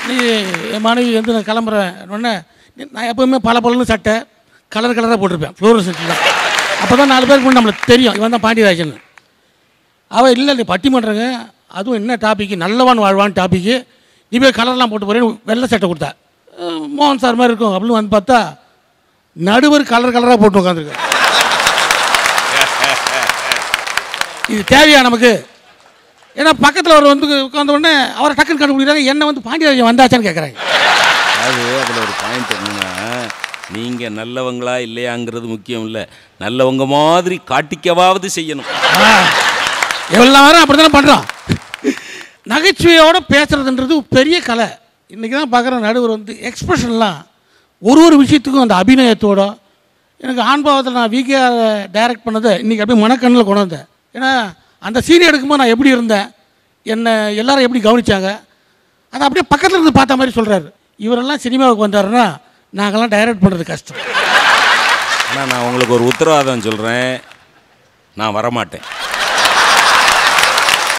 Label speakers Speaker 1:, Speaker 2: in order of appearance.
Speaker 1: நீ என் மனைவி வந்து நான் கிளம்புறேன் உடனே நான் எப்போவுமே பல சட்டை கலராக போட்டிருப்பேன் ஃப்ளோரசன்ட் தான். அப்போ தான் 4 பேருக்கு நம்மளுக்கு தெரியும் இவன் தான் பாண்டியராஜன். அவள் இல்லை நீ பட்டிமன்றங்க, அதுவும் என்ன டாப்பிக்கு நல்லவான் வாழ்வான் டாப்பிக்கு, நீ போய் கலர்லாம் போட்டு போகிறேன்னு வெள்ளை சட்டை கொடுத்தா. மோகன் சார் மாதிரி இருக்கும் அப்படின்னு வந்து பார்த்தா நடுவர் கலராக போட்டு உட்காந்துருக்கு. இது தேவையா நமக்கு? ஏன்னா பக்கத்தில் அவர் வந்து உட்காந்த உடனே அவரை டக்குன்னு கண்டுபிடிக்கிறாங்க, என்ன வந்து பாண்டியராஜன் வந்தாச்சான்னு கேட்குறாங்க.
Speaker 2: அதில் ஒரு பாயிண்ட் என்னன்னா, நீங்கள் நல்லவங்களா இல்லையாங்கிறது முக்கியம் இல்லை, நல்லவங்க மாதிரி காட்டிக்கவாவது செய்யணும்.
Speaker 1: எவ்வளோ நேரம் அப்படி தானே பண்ணுறோம். நகைச்சுவையோடு பேசுகிறதுன்றது பெரிய கலை. இன்றைக்கி தான் பார்க்குற நடுவர் வந்து எக்ஸ்பிரஷன்லாம் ஒரு விஷயத்துக்கும் அந்த அபிநயத்தோட. எனக்கு ஆண்பாவத்தில் நான் விகேஆர் டைரக்ட் பண்ணதை இன்றைக்கி அப்படியே மனக்கண்ணில் கொண்டு வந்தேன். ஏன்னா அந்த சீன் எடுக்கும்போது நான் எப்படி இருந்தேன், என்னை எல்லாரும் எப்படி கவனித்தாங்க, அதை அப்படியே பக்கத்தில் இருந்து பார்த்த மாதிரி சொல்கிறாரு. இவரெல்லாம் சினிமாவுக்கு வந்தாருன்னா நாங்கள்லாம் டைரக்ட் பண்ணுறது கஷ்டம்.
Speaker 2: ஆனால் நான் உங்களுக்கு ஒரு உத்தரவாதம் சொல்கிறேன், நான் வரமாட்டேன்.